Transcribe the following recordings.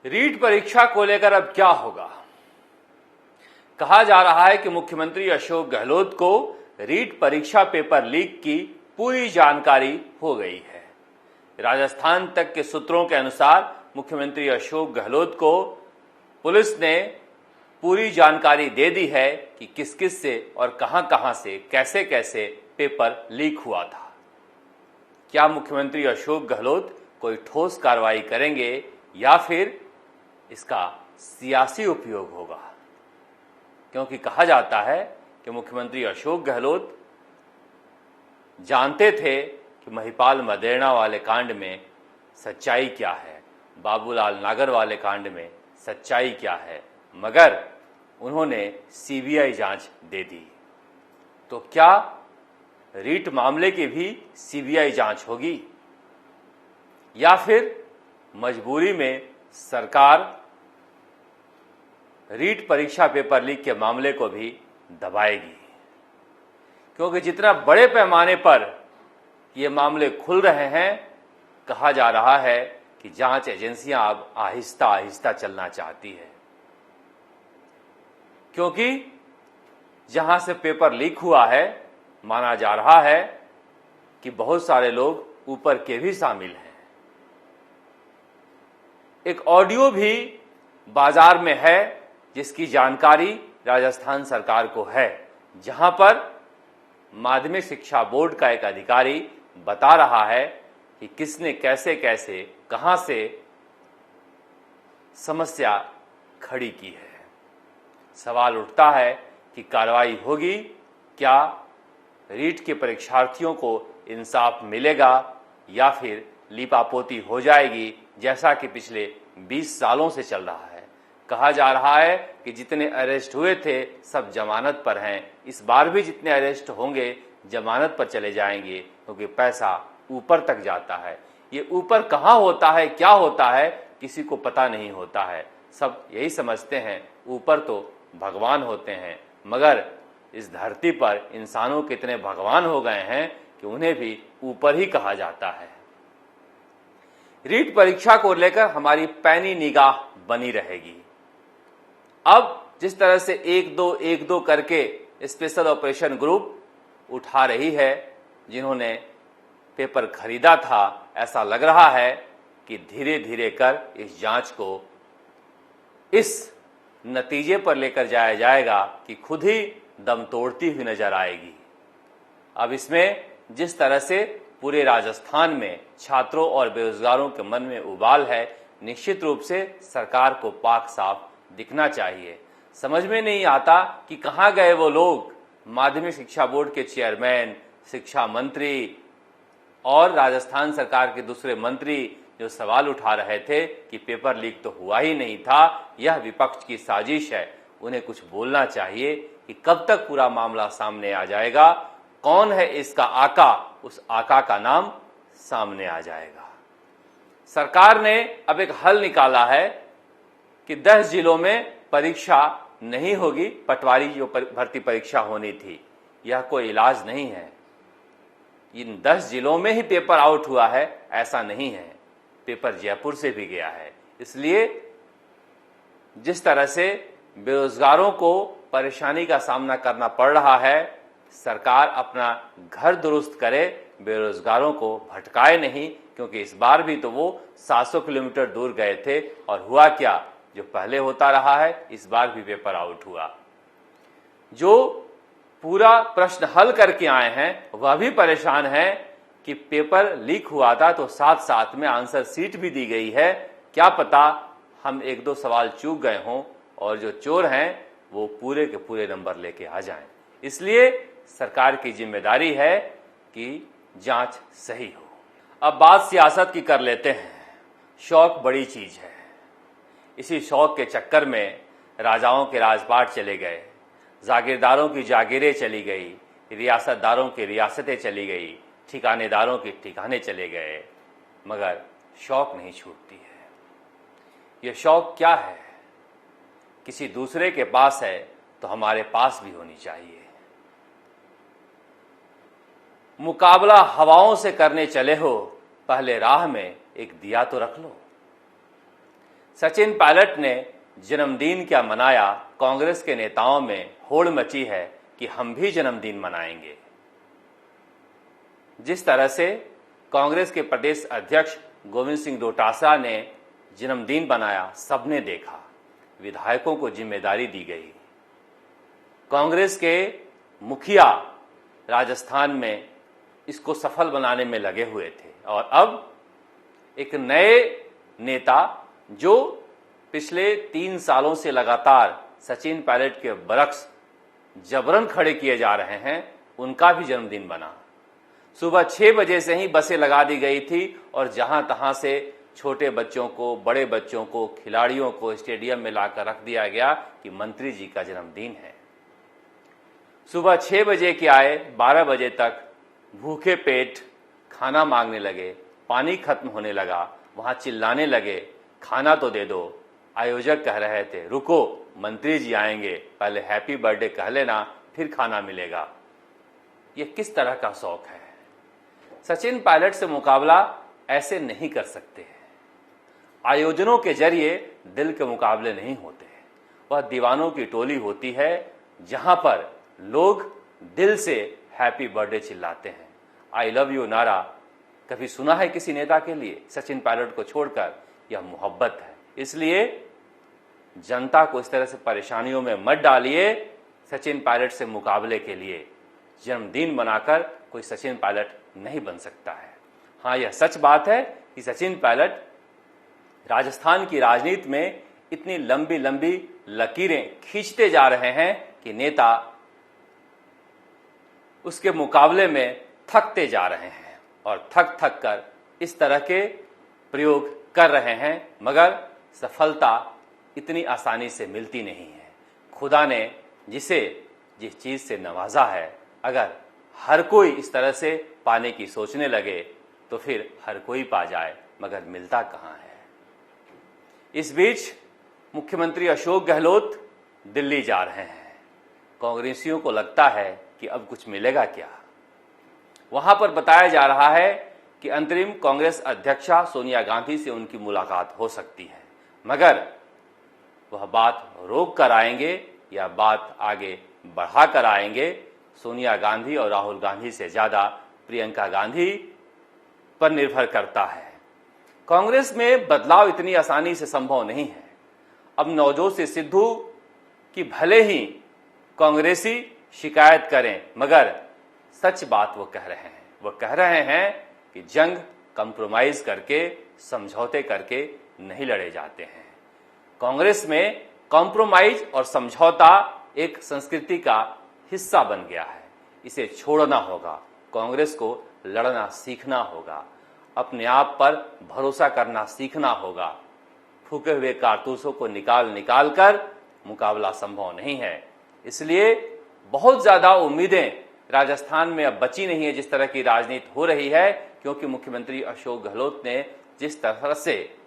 रीट परीक्षा को लेकर अब क्या होगा? कहा जा रहा है कि मुख्यमंत्री अशोक गहलोत को रीट परीक्षा पेपर लीक की पूरी जानकारी हो गई है। राजस्थान तक के सूत्रों के अनुसार मुख्यमंत्री अशोक गहलोत को पुलिस ने पूरी जानकारी दे दी है कि किस किस से और कहां से कैसे कैसे पेपर लीक हुआ था। क्या मुख्यमंत्री अशोक गहलोत कोई ठोस कार्रवाई करेंगे या फिर इसका सियासी उपयोग होगा? क्योंकि कहा जाता है कि मुख्यमंत्री अशोक गहलोत जानते थे कि महिपाल मदेरणा वाले कांड में सच्चाई क्या है, बाबूलाल नागर वाले कांड में सच्चाई क्या है, मगर उन्होंने सीबीआई जांच दे दी। तो क्या रीट मामले की भी सीबीआई जांच होगी या फिर मजबूरी में सरकार रीट परीक्षा पेपर लीक के मामले को भी दबाएगी? क्योंकि जितना बड़े पैमाने पर ये मामले खुल रहे हैं, कहा जा रहा है कि जांच एजेंसियां अब आहिस्ता आहिस्ता चलना चाहती है। क्योंकि जहां से पेपर लीक हुआ है, माना जा रहा है कि बहुत सारे लोग ऊपर के भी शामिल हैं। एक ऑडियो भी बाजार में है जिसकी जानकारी राजस्थान सरकार को है, जहां पर माध्यमिक शिक्षा बोर्ड का एक अधिकारी बता रहा है कि किसने कैसे कैसे कहां से समस्या खड़ी की है। सवाल उठता है कि कार्रवाई होगी? क्या रीट के परीक्षार्थियों को इंसाफ मिलेगा या फिर लीपापोती हो जाएगी, जैसा कि पिछले 20 सालों से चल रहा है? कहा जा रहा है कि जितने अरेस्ट हुए थे सब जमानत पर हैं। इस बार भी जितने अरेस्ट होंगे जमानत पर चले जाएंगे, क्योंकि पैसा ऊपर तक जाता है। ये ऊपर कहाँ होता है, क्या होता है, किसी को पता नहीं होता है। सब यही समझते हैं ऊपर तो भगवान होते हैं, मगर इस धरती पर इंसानों के इतने भगवान हो गए हैं कि उन्हें भी ऊपर ही कहा जाता है। रीट परीक्षा को लेकर हमारी पैनी निगाह बनी रहेगी। अब जिस तरह से एक दो करके स्पेशल ऑपरेशन ग्रुप उठा रही है, जिन्होंने पेपर खरीदा था, ऐसा लग रहा है कि धीरे धीरे कर इस जांच को इस नतीजे पर लेकर जाया जाएगा कि खुद ही दम तोड़ती हुई नजर आएगी। अब इसमें जिस तरह से पूरे राजस्थान में छात्रों और बेरोजगारों के मन में उबाल है, निश्चित रूप से सरकार को पाक साफ दिखना चाहिए। समझ में नहीं आता कि कहां गए वो लोग, माध्यमिक शिक्षा बोर्ड के चेयरमैन, शिक्षा मंत्री और राजस्थान सरकार के दूसरे मंत्री जो सवाल उठा रहे थे कि पेपर लीक तो हुआ ही नहीं था, यह विपक्ष की साजिश है। उन्हें कुछ बोलना चाहिए कि कब तक पूरा मामला सामने आ जाएगा, कौन है इसका आका, उस आका का नाम सामने आ जाएगा। सरकार ने अब एक हल निकाला है कि 10 जिलों में परीक्षा नहीं होगी। पटवारी जो भर्ती परीक्षा होनी थी, यह कोई इलाज नहीं है। इन 10 जिलों में ही पेपर आउट हुआ है, ऐसा नहीं है। पेपर जयपुर से भी गया है। इसलिए जिस तरह से बेरोजगारों को परेशानी का सामना करना पड़ रहा है, सरकार अपना घर दुरुस्त करे, बेरोजगारों को भटकाए नहीं। क्योंकि इस बार भी तो वो 700 किलोमीटर दूर गए थे और हुआ क्या, जो पहले होता रहा है, इस बार भी पेपर आउट हुआ। जो पूरा प्रश्न हल करके आए हैं वह भी परेशान है कि पेपर लीक हुआ था तो साथ साथ में आंसर सीट भी दी गई है। क्या पता हम 1-2 सवाल चूक गए हों और जो चोर हैं वो पूरे के पूरे नंबर लेके आ जाएं। इसलिए सरकार की जिम्मेदारी है कि जांच सही हो। अब बात सियासत की कर लेते हैं। शौक बड़ी चीज है। इसी शौक के चक्कर में राजाओं के राजपाट चले गए, जागीरदारों की जागीरें चली गई, रियासतदारों की रियासतें चली गई, ठिकानेदारों के ठिकाने चले गए, मगर शौक नहीं छूटती है। यह शौक क्या है? किसी दूसरे के पास है तो हमारे पास भी होनी चाहिए। मुकाबला हवाओं से करने चले हो, पहले राह में एक दिया तो रख लो। सचिन पायलट ने जन्मदिन क्या मनाया, कांग्रेस के नेताओं में होड़ मची है कि हम भी जन्मदिन मनाएंगे। जिस तरह से कांग्रेस के प्रदेश अध्यक्ष गोविंद सिंह डोटासरा ने जन्मदिन बनाया, सबने देखा, विधायकों को जिम्मेदारी दी गई। कांग्रेस के मुखिया राजस्थान में इसको सफल बनाने में लगे हुए थे और अब एक नए नेता जो पिछले 3 सालों से लगातार सचिन पायलट के बरक्स जबरन खड़े किए जा रहे हैं, उनका भी जन्मदिन बना। सुबह 6 बजे से ही बसें लगा दी गई थी और जहां तहां से छोटे बच्चों को, बड़े बच्चों को, खिलाड़ियों को स्टेडियम में लाकर रख दिया गया कि मंत्री जी का जन्मदिन है। सुबह 6 बजे के आए 12 बजे तक भूखे पेट खाना मांगने लगे, पानी खत्म होने लगा, वहां चिल्लाने लगे, खाना तो दे दो। आयोजक कह रहे थे रुको, मंत्री जी आएंगे, पहले हैप्पी बर्थडे कह लेना, फिर खाना मिलेगा। ये किस तरह का शौक है? सचिन पायलट से मुकाबला ऐसे नहीं कर सकते हैं। आयोजनों के जरिए दिल के मुकाबले नहीं होते। वह दीवानों की टोली होती है जहां पर लोग दिल से हैप्पी बर्थडे चिल्लाते हैं। आई लव यू नारा कभी सुना है किसी नेता के लिए? सचिन पायलट को छोड़कर यह मोहब्बत है। इसलिए जनता को इस तरह से परेशानियों में मत डालिए। सचिन पायलट से मुकाबले के लिए जन्मदिन मनाकर कोई सचिन पायलट नहीं बन सकता है। हाँ, यह सच बात है कि सचिन पायलट राजस्थान की राजनीति में इतनी लंबी लंबी लकीरें खींचते जा रहे हैं कि नेता उसके मुकाबले में थकते जा रहे हैं और थक थक कर इस तरह के प्रयोग कर रहे हैं, मगर सफलता इतनी आसानी से मिलती नहीं है। खुदा ने जिसे जिस चीज से नवाजा है, अगर हर कोई इस तरह से पाने की सोचने लगे तो फिर हर कोई पा जाए, मगर मिलता कहां है। इस बीच मुख्यमंत्री अशोक गहलोत दिल्ली जा रहे हैं। कांग्रेसियों को लगता है कि अब कुछ मिलेगा क्या। वहां पर बताया जा रहा है कि अंतरिम कांग्रेस अध्यक्षा सोनिया गांधी से उनकी मुलाकात हो सकती है, मगर वह बात रोक कर आएंगे या बात आगे बढ़ा कर आएंगे, सोनिया गांधी और राहुल गांधी से ज्यादा प्रियंका गांधी पर निर्भर करता है। कांग्रेस में बदलाव इतनी आसानी से संभव नहीं है। अब नवजोत सिद्धू की भले ही कांग्रेसी शिकायत करें, मगर सच बात वो कह रहे हैं। वो कह रहे हैं कि जंग कंप्रोमाइज करके, समझौते करके नहीं लड़े जाते हैं। कांग्रेस में कॉम्प्रोमाइज और समझौता एक संस्कृति का हिस्सा बन गया है। इसे छोड़ना होगा। कांग्रेस को लड़ना सीखना होगा, अपने आप पर भरोसा करना सीखना होगा। फूके हुए कारतूसों को निकाल कर मुकाबला संभव नहीं है। इसलिए बहुत ज्यादा उम्मीदें राजस्थान में अब बची नहीं है जिस तरह की राजनीति हो रही है, क्योंकि मुख्यमंत्री अशोक गहलोत ने जिस तरह से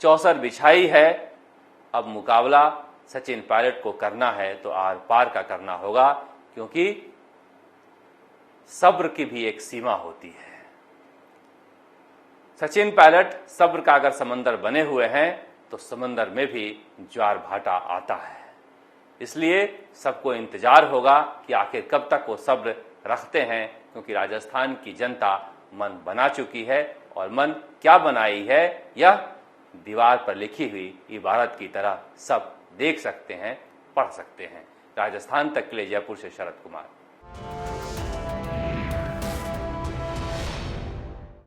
चौसर बिछाई है, अब मुकाबला सचिन पायलट को करना है तो आर पार का करना होगा, क्योंकि सब्र की भी एक सीमा होती है। सचिन पायलट सब्र का अगर समंदर बने हुए हैं तो समंदर में भी ज्वार भाटा आता है। इसलिए सबको इंतजार होगा कि आखिर कब तक वो सब्र रखते हैं, क्योंकि राजस्थान की जनता मन बना चुकी है और मन क्या बनाई है यह दीवार पर लिखी हुई इबारत की तरह सब देख सकते हैं, पढ़ सकते हैं। राजस्थान तक के लिए जयपुर से शरद कुमार।